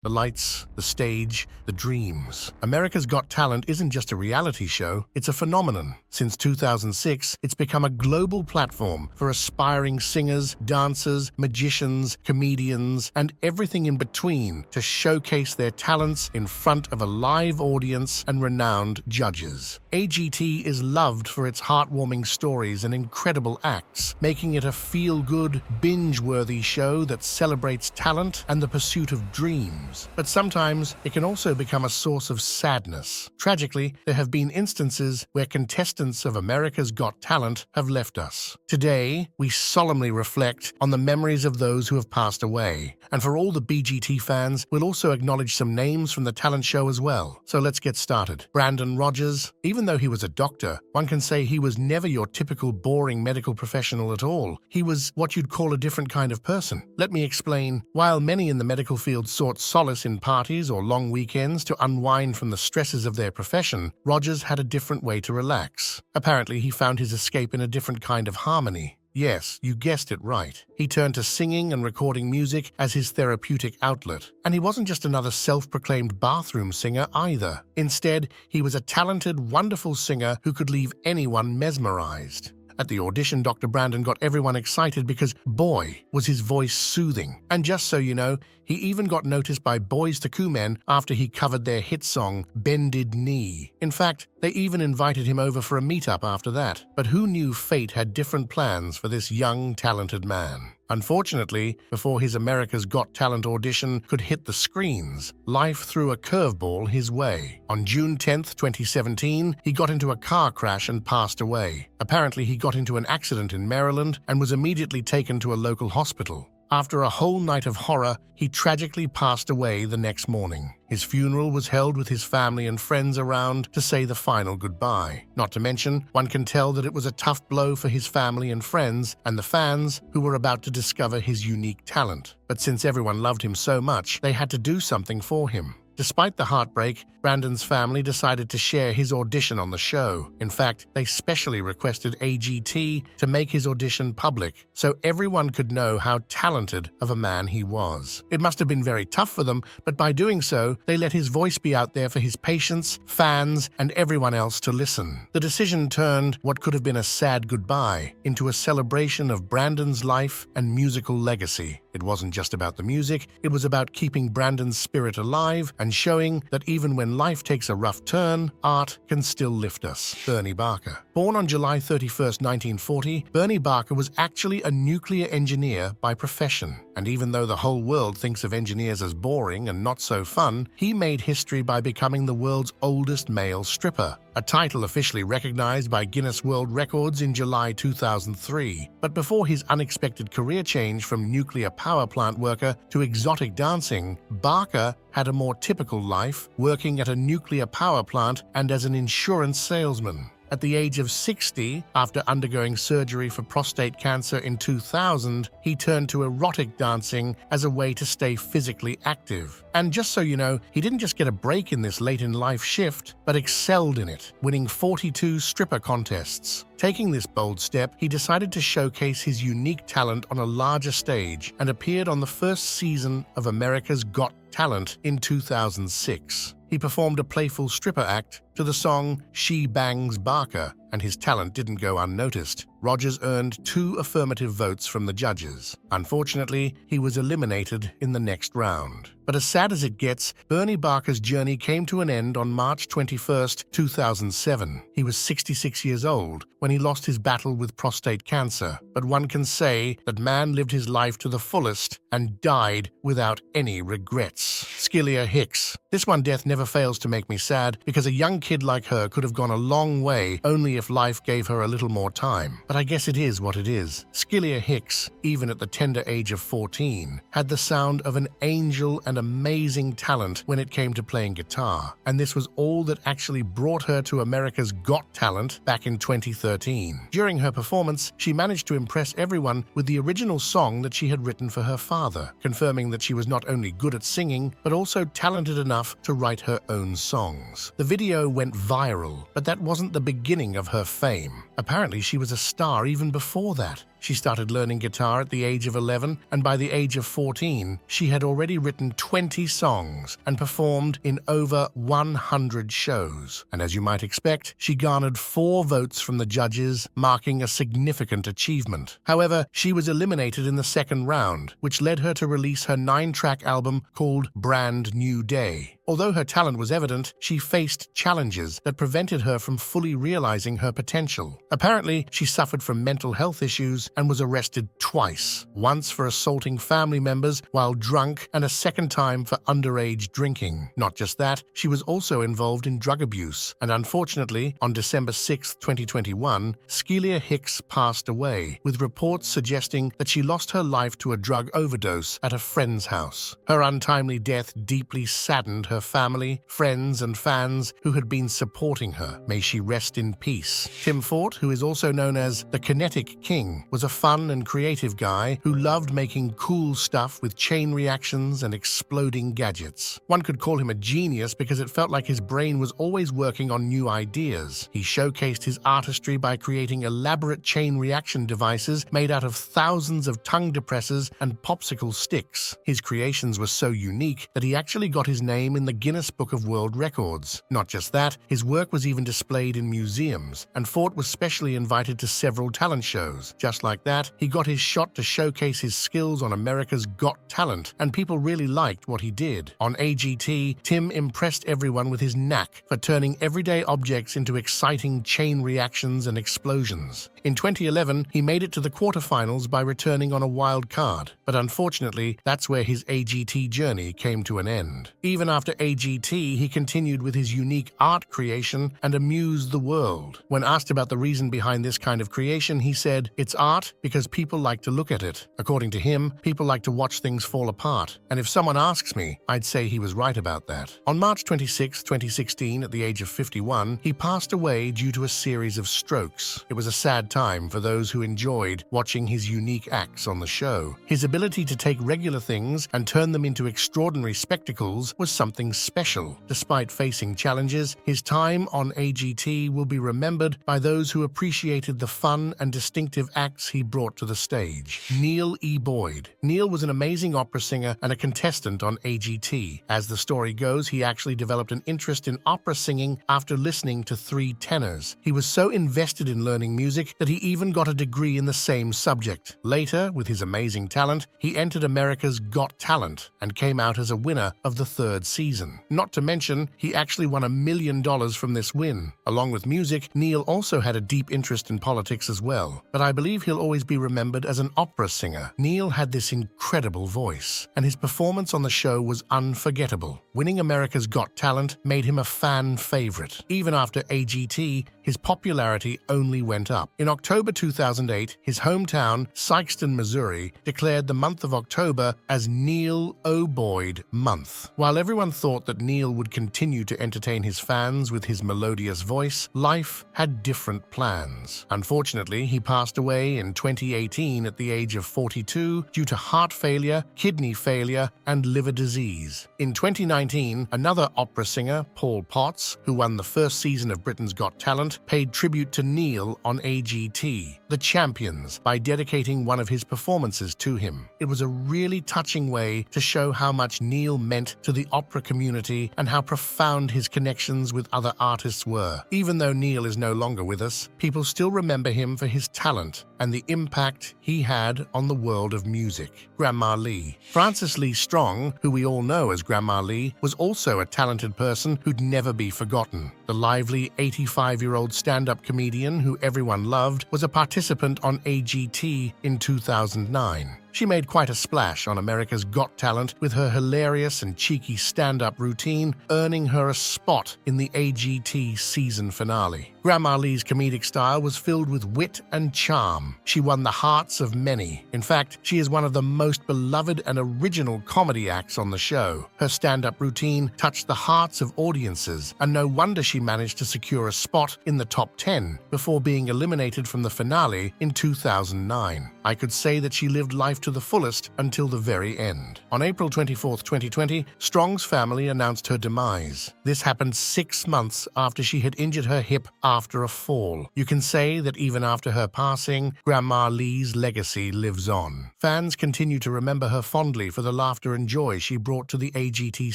The lights, the stage, the dreams. America's Got Talent isn't just a reality show, it's a phenomenon. Since 2006, it's become a global platform for aspiring singers, dancers, magicians, comedians, and everything in between to showcase their talents in front of a live audience and renowned judges. AGT is loved for its heartwarming stories and incredible acts, making it a feel-good, binge-worthy show that celebrates talent and the pursuit of dreams. But sometimes it can also become a source of sadness. Tragically, there have been instances where contestants of America's Got Talent have left us. Today, we solemnly reflect on the memories of those who have passed away. And for all the BGT fans, we'll also acknowledge some names from the talent show as well. So let's get started. Brandon Rogers. Even though he was a doctor, one can say he was never your typical boring medical professional at all. He was what you'd call a different kind of person. Let me explain. While many in the medical field sought solace in parties or long weekends to unwind from the stresses of their profession, Rogers had a different way to relax. Apparently, he found his escape in a different kind of harmony. Yes, you guessed it right. He turned to singing and recording music as his therapeutic outlet. And he wasn't just another self-proclaimed bathroom singer either. Instead, he was a talented, wonderful singer who could leave anyone mesmerized. At the audition, Dr. Brandon got everyone excited because, boy, was his voice soothing. And just so you know, he even got noticed by Boyz II Men after he covered their hit song, Bended Knee. In fact, they even invited him over for a meetup after that. But who knew fate had different plans for this young, talented man? Unfortunately, before his America's Got Talent audition could hit the screens, life threw a curveball his way. On June 10, 2017, he got into a car crash and passed away. Apparently, he got into an accident in Maryland and was immediately taken to a local hospital. After a whole night of horror, he tragically passed away the next morning. His funeral was held with his family and friends around to say the final goodbye. Not to mention, one can tell that it was a tough blow for his family and friends and the fans who were about to discover his unique talent. But since everyone loved him so much, they had to do something for him. Despite the heartbreak, Brandon's family decided to share his audition on the show. In fact, they specially requested AGT to make his audition public so everyone could know how talented of a man he was. It must have been very tough for them, but by doing so, they let his voice be out there for his patients, fans, and everyone else to listen. The decision turned what could have been a sad goodbye into a celebration of Brandon's life and musical legacy. It wasn't just about the music, it was about keeping Brandon's spirit alive and showing that even when life takes a rough turn, art can still lift us. Bernie Barker. Born on July 31, 1940, Bernie Barker was actually a nuclear engineer by profession. And even though the whole world thinks of engineers as boring and not so fun, he made history by becoming the world's oldest male stripper, a title officially recognized by Guinness World Records in July 2003. But before his unexpected career change from nuclear power plant worker to exotic dancing, Barker had a more typical life, working at a nuclear power plant and as an insurance salesman. At the age of 60, after undergoing surgery for prostate cancer in 2000, he turned to erotic dancing as a way to stay physically active. And just so you know, he didn't just get a break in this late-in-life shift, but excelled in it, winning 42 stripper contests. Taking this bold step, he decided to showcase his unique talent on a larger stage and appeared on the first season of America's Got Talent in 2006. He performed a playful stripper act to the song She Bangs Barker, and his talent didn't go unnoticed. Rogers earned 2 affirmative votes from the judges. Unfortunately, he was eliminated in the next round. But as sad as it gets, Bernie Barker's journey came to an end on March 21, 2007. He was 66 years old when he lost his battle with prostate cancer. But one can say that man lived his life to the fullest and died without any regrets. Skilia Hicks. This one death never fails to make me sad because a young kid like her could have gone a long way only if life gave her a little more time. But I guess it is what it is. Skilia Hicks, even at the tender age of 14, had the sound of an angel and amazing talent when it came to playing guitar. And this was all that actually brought her to America's Got Talent back in 2013. During her performance, she managed to impress everyone with the original song that she had written for her father, confirming that she was not only good at singing, but also talented enough to write her own songs. The video went viral, but that wasn't the beginning of her fame. Apparently, she was a star even before that. She started learning guitar at the age of 11, and by the age of 14, she had already written 20 songs and performed in over 100 shows. And as you might expect, she garnered 4 votes from the judges, marking a significant achievement. However, she was eliminated in the second round, which led her to release her 9-track album called Brand New Day. Although her talent was evident, she faced challenges that prevented her from fully realizing her potential. Apparently, she suffered from mental health issues and was arrested twice, once for assaulting family members while drunk and a second time for underage drinking. Not just that, she was also involved in drug abuse, and unfortunately, on December 6, 2021, Skilia Hicks passed away, with reports suggesting that she lost her life to a drug overdose at a friend's house. Her untimely death deeply saddened her family, friends, and fans who had been supporting her. May she rest in peace. Tim Fort, who is also known as the Kinetic King, was a fun and creative guy who loved making cool stuff with chain reactions and exploding gadgets. One could call him a genius because it felt like his brain was always working on new ideas. He showcased his artistry by creating elaborate chain reaction devices made out of thousands of tongue depressors and popsicle sticks. His creations were so unique that he actually got his name in the Guinness Book of World Records. Not just that, his work was even displayed in museums, and Fort was specially invited to several talent shows. Just like that, he got his shot to showcase his skills on America's Got Talent, and people really liked what he did. On AGT, Tim impressed everyone with his knack for turning everyday objects into exciting chain reactions and explosions. In 2011, he made it to the quarterfinals by returning on a wild card, but unfortunately, that's where his AGT journey came to an end. Even after AGT, he continued with his unique art creation and amused the world. When asked about the reason behind this kind of creation, he said, "It's art because people like to look at it." According to him, people like to watch things fall apart. And if someone asks me, I'd say he was right about that. On March 26, 2016, at the age of 51, he passed away due to a series of strokes. It was a sad time for those who enjoyed watching his unique acts on the show. His ability to take regular things and turn them into extraordinary spectacles was something special. Despite facing challenges, his time on AGT will be remembered by those who appreciated the fun and distinctive acts he brought to the stage. Neil E. Boyd. Neil was an amazing opera singer and a contestant on AGT. As the story goes, he actually developed an interest in opera singing after listening to 3 tenors. He was so invested in learning music that he even got a degree in the same subject. Later, with his amazing talent, he entered America's Got Talent and came out as a winner of the 3rd season. Not to mention, he actually won $1 million from this win. Along with music, Neil also had a deep interest in politics as well, but I believe he'll always be remembered as an opera singer. Neil had this incredible voice, and his performance on the show was unforgettable. Winning America's Got Talent made him a fan favorite. Even after AGT, his popularity only went up. In October 2008, his hometown, Sikeston, Missouri, declared the month of October as Neil O. Boyd Month. While everyone thought that Neil would continue to entertain his fans with his melodious voice, life had different plans. Unfortunately, he passed away in 2018 at the age of 42 due to heart failure, kidney failure, and liver disease. In 2019, another opera singer, Paul Potts, who won the 1st season of Britain's Got Talent, paid tribute to Neil on AGT, The Champions, by dedicating one of his performances to him. It was a really touching way to show how much Neil meant to the opera community and how profound his connections with other artists were. Even though Neil is no longer with us, people still remember him for his talent and the impact he had on the world of music. Grandma Lee. Frances Lee Strong, who we all know as Grandma Lee, was also a talented person who'd never be forgotten. The lively 85-year-old stand-up comedian who everyone loved was a participant on AGT in 2009. She made quite a splash on America's Got Talent with her hilarious and cheeky stand-up routine, earning her a spot in the AGT season finale. Grandma Lee's comedic style was filled with wit and charm. She won the hearts of many. In fact, she is one of the most beloved and original comedy acts on the show. Her stand-up routine touched the hearts of audiences, and no wonder she she managed to secure a spot in the top 10 before being eliminated from the finale in 2009. I could say that she lived life to the fullest until the very end. On April 24, 2020, Strong's family announced her demise. This happened 6 months after she had injured her hip after a fall. You can say that even after her passing, Grandma Lee's legacy lives on. Fans continue to remember her fondly for the laughter and joy she brought to the AGT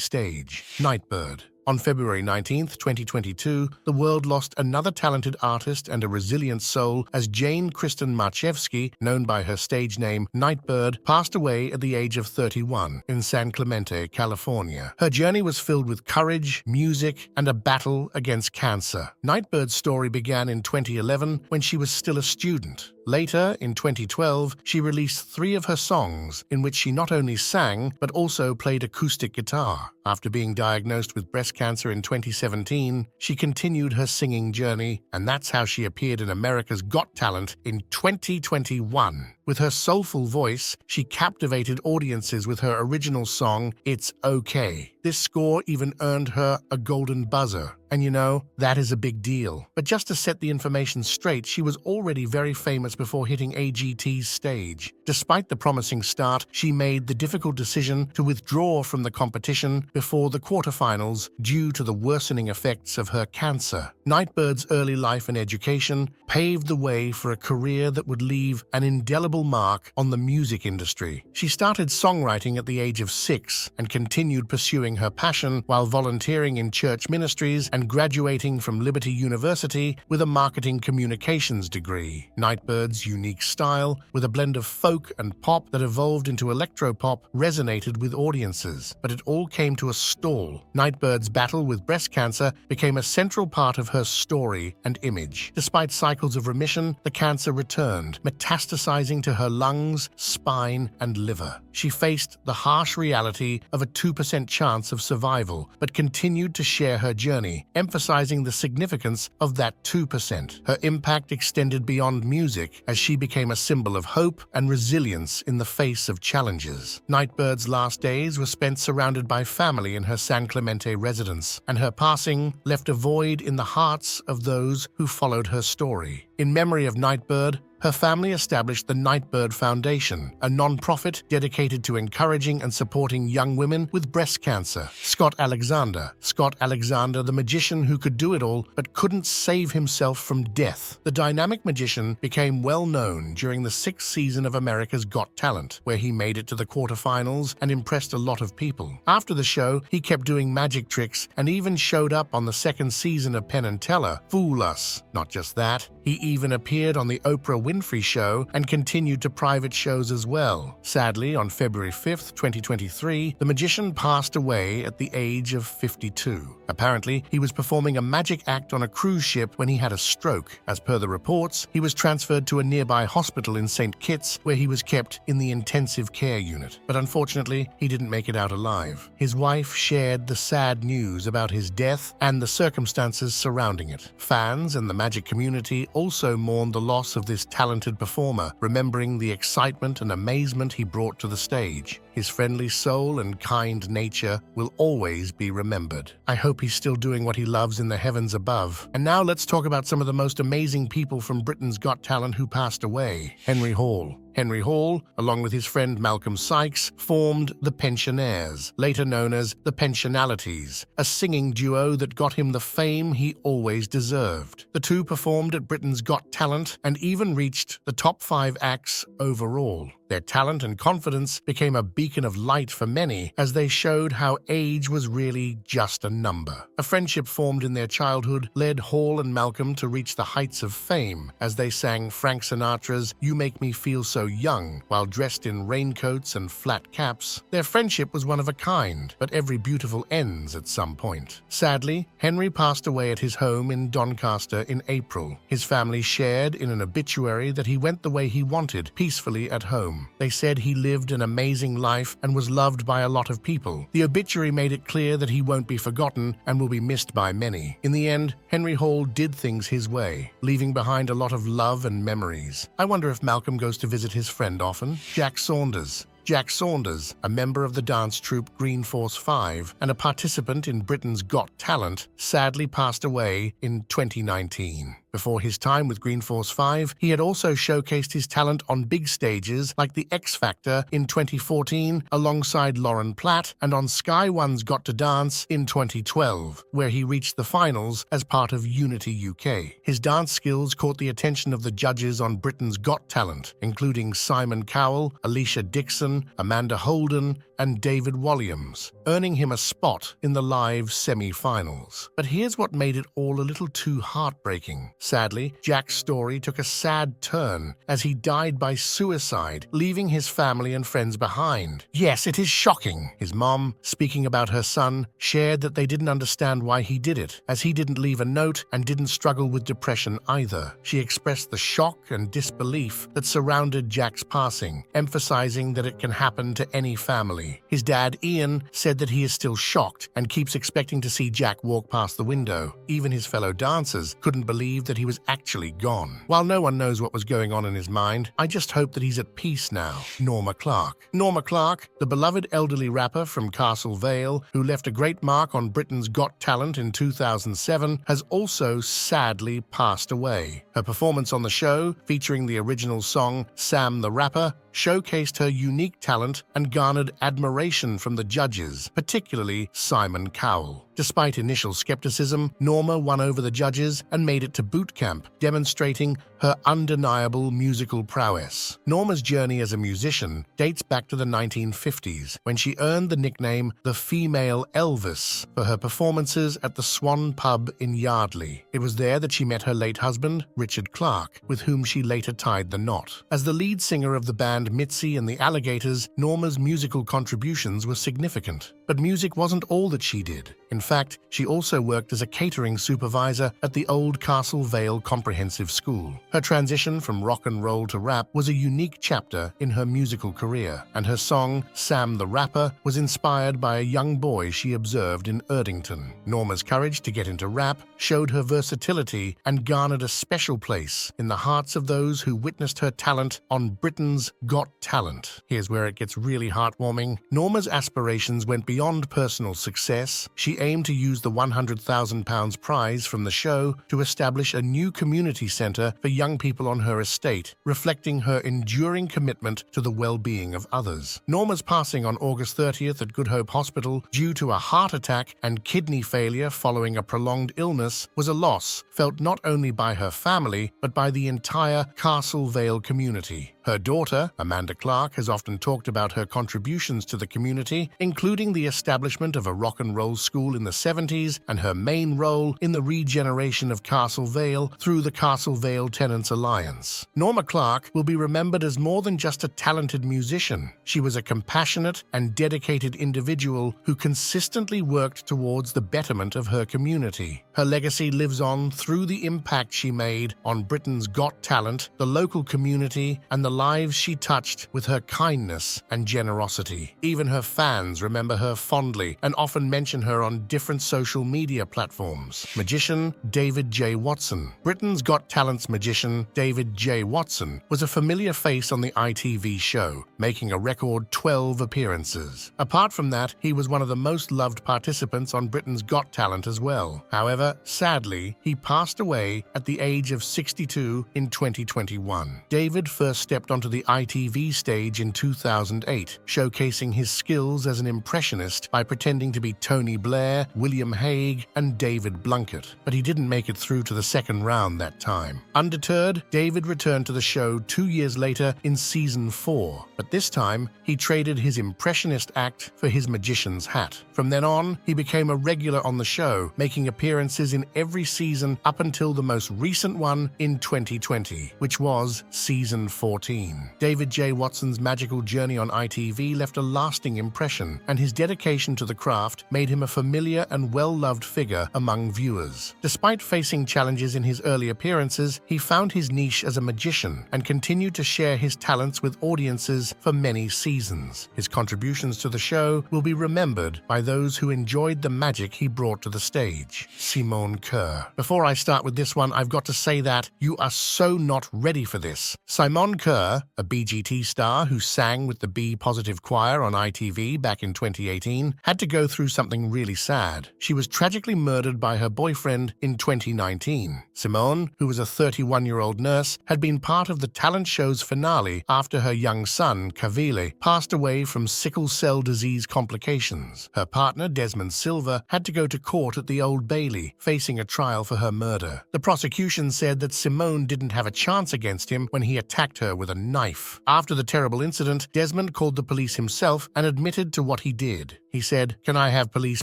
stage. Nightbird. On February 19, 2022, the world lost another talented artist and a resilient soul as Jane Kristen Marchevsky, known by her stage name Nightbird, passed away at the age of 31 in San Clemente, California. Her journey was filled with courage, music, and a battle against cancer. Nightbird's story began in 2011 when she was still a student. Later, in 2012, she released 3 of her songs in which she not only sang but also played acoustic guitar. After being diagnosed with breast cancer in 2017, she continued her singing journey, and that's how she appeared in America's Got Talent in 2021. With her soulful voice, she captivated audiences with her original song, It's Okay. This score even earned her a golden buzzer. And you know, that is a big deal. But just to set the information straight, she was already very famous before hitting AGT's stage. Despite the promising start, she made the difficult decision to withdraw from the competition before the quarterfinals due to the worsening effects of her cancer. Nightbird's early life and education paved the way for a career that would leave an indelible mark on the music industry. She started songwriting at the age of 6 and continued pursuing her passion while volunteering in church ministries and graduating from Liberty University with a marketing communications degree. Nightbird's unique style, with a blend of folk and pop that evolved into electropop, resonated with audiences, but it all came to a stall. Nightbird's battle with breast cancer became a central part of her story and image. Despite cycles of remission, the cancer returned, metastasizing to her lungs, spine, and liver. She faced the harsh reality of a 2% chance of survival, but continued to share her journey, emphasizing the significance of that 2%. Her impact extended beyond music as she became a symbol of hope and resilience in the face of challenges. Nightbird's last days were spent surrounded by family in her San Clemente residence, and her passing left a void in the hearts of those who followed her story. In memory of Nightbird, her family established the Nightbird Foundation, a non-profit dedicated to encouraging and supporting young women with breast cancer. Scott Alexander, the magician who could do it all but couldn't save himself from death. The dynamic magician became well known during the 6th season of America's Got Talent, where he made it to the quarterfinals and impressed a lot of people. After the show, he kept doing magic tricks and even showed up on the 2nd season of Penn and Teller, Fool Us. Not just that, he even appeared on the Oprah Winfrey Show and continued to private shows as well. Sadly, on February 5, 2023, the magician passed away at the age of 52. Apparently, he was performing a magic act on a cruise ship when he had a stroke. As per the reports, he was transferred to a nearby hospital in St. Kitts, where he was kept in the intensive care unit. But unfortunately, he didn't make it out alive. His wife shared the sad news about his death and the circumstances surrounding it. Fans and the magic community also mourned the loss of this talented performer, remembering the excitement and amazement he brought to the stage. His friendly soul and kind nature will always be remembered. I hope he's still doing what he loves in the heavens above. And now let's talk about some of the most amazing people from Britain's Got Talent who passed away. Henry Hall. Henry Hall, along with his friend Malcolm Sykes, formed the Pensionaires, later known as the Pensionalities, a singing duo that got him the fame he always deserved. The two performed at Britain's Got Talent and even reached the top 5 acts overall. Their talent and confidence became a beacon of light for many as they showed how age was really just a number. A friendship formed in their childhood led Hall and Malcolm to reach the heights of fame as they sang Frank Sinatra's You Make Me Feel So Young while dressed in raincoats and flat caps. Their friendship was one of a kind, but every beautiful ends at some point. Sadly, Henry passed away at his home in Doncaster in April. His family shared in an obituary that he went the way he wanted, peacefully at home. They said he lived an amazing life and was loved by a lot of people. The obituary made it clear that he won't be forgotten and will be missed by many. In the end, Henry Hall did things his way, leaving behind a lot of love and memories. I wonder if Malcolm goes to visit his friend often. Jack Saunders. Jack Saunders, a member of the dance troupe Green Force 5 and a participant in Britain's Got Talent, sadly passed away in 2019. Before his time with Green Force 5, he had also showcased his talent on big stages like the X Factor in 2014 alongside Lauren Platt and on Sky One's Got to Dance in 2012, where he reached the finals as part of Unity UK. His dance skills caught the attention of the judges on Britain's Got Talent, including Simone Kerr, Alicia Dixon, Amanda Holden, and David Walliams, earning him a spot in the live semi-finals. But here's what made it all a little too heartbreaking. Sadly, Jack's story took a sad turn as he died by suicide, leaving his family and friends behind. Yes, it is shocking. His mom, speaking about her son, shared that they didn't understand why he did it, as he didn't leave a note and didn't struggle with depression either. She expressed the shock and disbelief that surrounded Jack's passing, emphasizing that it can happen to any family. His dad, Ian, said that he is still shocked and keeps expecting to see Jack walk past the window. Even his fellow dancers couldn't believe that he was actually gone. While no one knows what was going on in his mind, I just hope that he's at peace now. Norma Clark. Norma Clark, the beloved elderly rapper from Castle Vale, who left a great mark on Britain's Got Talent in 2007, has also sadly passed away. Her performance on the show, featuring the original song Sam the Rapper, showcased her unique talent and garnered admiration from the judges, particularly Simone Kerr. Despite initial skepticism, Norma won over the judges and made it to boot camp, demonstrating her undeniable musical prowess. Norma's journey as a musician dates back to the 1950s, when she earned the nickname the Female Elvis for her performances at the Swan Pub in Yardley. It was there that she met her late husband, Richard Clark, with whom she later tied the knot. As the lead singer of the band Mitzi and the Alligators, Norma's musical contributions were significant. But music wasn't all that she did. In fact, she also worked as a catering supervisor at the old Castle Vale Comprehensive School. Her transition from rock and roll to rap was a unique chapter in her musical career, and her song, Sam the Rapper, was inspired by a young boy she observed in Erdington. Norma's courage to get into rap showed her versatility and garnered a special place in the hearts of those who witnessed her talent on Britain's Got Talent. Here's where it gets really heartwarming. Norma's aspirations went beyond personal success. She aimed to use the £100,000 prize from the show to establish a new community centre for young people on her estate, reflecting her enduring commitment to the well-being of others. Norma's passing on August 30th at Good Hope Hospital due to a heart attack and kidney failure following a prolonged illness was a loss felt not only by her family but by the entire Castle Vale community. Her daughter, Amanda Clark, has often talked about her contributions to the community, including the establishment of a rock and roll school in the 70s and her main role in the regeneration of Castle Vale through the Castle Vale Tenants Alliance. Norma Clark will be remembered as more than just a talented musician. She was a compassionate and dedicated individual who consistently worked towards the betterment of her community. Her legacy lives on through the impact she made on Britain's Got Talent, the local community, and the lives she touched with her kindness and generosity. Even her fans remember her fondly and often mention her on different social media platforms. Magician David J. Watson. Britain's Got Talent's magician David J. Watson was a familiar face on the ITV show, making a record 12 appearances. Apart from that, he was one of the most loved participants on Britain's Got Talent as well. However, sadly, he passed away at the age of 62 in 2021. David first stepped onto the ITV stage in 2008, showcasing his skills as an impressionist by pretending to be Tony Blair, William Hague, and David Blunkett. But he didn't make it through to the second round that time. Undeterred, David returned to the show 2 years later in season 4, but this time he traded his impressionist act for his magician's hat. From then on, he became a regular on the show, making appearances in every season up until the most recent one in 2020, which was season 14. David J. Watson's magical journey on ITV left a lasting impression, and his dedication to the craft made him a familiar and well-loved figure among viewers. Despite facing challenges in his early appearances, he found his niche as a magician and continued to share his talents with audiences for many seasons. His contributions to the show will be remembered by those who enjoyed the magic he brought to the stage. Simone Kerr. Before I start with this one, I've got to say that you are so not ready for this. Simone Kerr Kerr, a BGT star who sang with the B-Positive Choir on ITV back in 2018, had to go through something really sad. She was tragically murdered by her boyfriend in 2019. Simone, who was a 31-year-old nurse, had been part of the talent show's finale after her young son, Kavili, passed away from sickle cell disease complications. Her partner, Desmond Silva, had to go to court at the Old Bailey, facing a trial for her murder. The prosecution said that Simone didn't have a chance against him when he attacked her with a knife. After the terrible incident, Desmond called the police himself and admitted to what he did. He said, "Can I have police,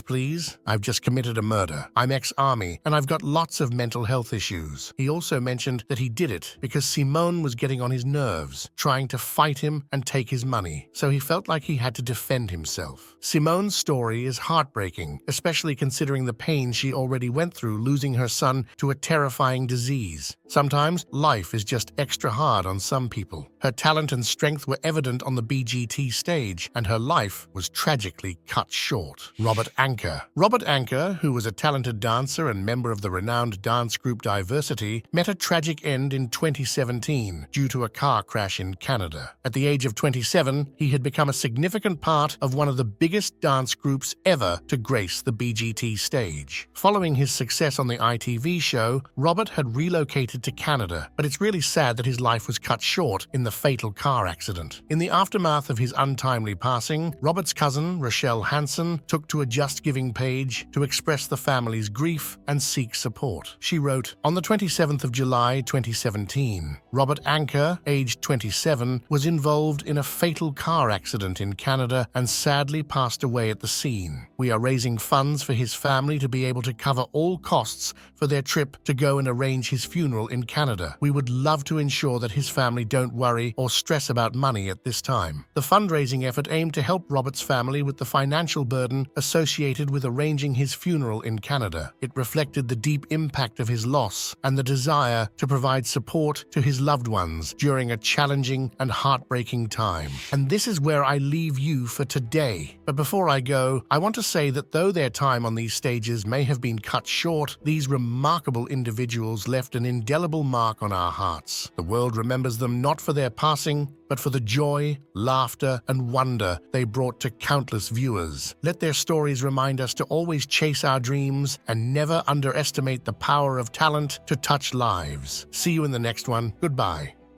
please? I've just committed a murder. I'm ex-army, and I've got lots of mental health issues." He also mentioned that he did it because Simone was getting on his nerves, trying to fight him and take his money, so he felt like he had to defend himself. Simone's story is heartbreaking, especially considering the pain she already went through losing her son to a terrifying disease. Sometimes life is just extra hard on some people. Her talent and strength were evident on the BGT stage, and her life was tragically cut short. Anker. Robert Anker, who was a talented dancer and member of the renowned dance group Diversity, met a tragic end in 2017 due to a car crash in Canada. At the age of 27, he had become a significant part of one of the biggest dance groups ever to grace the BGT stage. Following his success on the ITV show, Robert had relocated to Canada, but it's really sad that his life was cut short in the fatal car accident. In the aftermath of his untimely passing, Robert's cousin, Rochelle Hansen, took to a Just Giving page to express the family's grief and seek support. She wrote, "On the 27th of July 2017, Robert Anker, aged 27, was involved in a fatal car accident in Canada and sadly passed away at the scene. We are raising funds for his family to be able to cover all costs for their trip to go and arrange his funeral in Canada. We would love to ensure that his family don't worry or stress about money at this time." The fundraising effort aimed to help Robert's family with the financial burden associated with arranging his funeral in Canada. It reflected the deep impact of his loss and the desire to provide support to his loved ones during a challenging and heartbreaking time. And this is where I leave you for today. But before I go, I want to say that though their time on these stages may have been cut short, these remarkable individuals left an indelible mark on our hearts. The world remembers them not for their passing, but for the joy, laughter, and wonder they brought to countless viewers. Let their stories remind us to always chase our dreams and never underestimate the power of talent to touch lives. See you in the next one. Goodbye.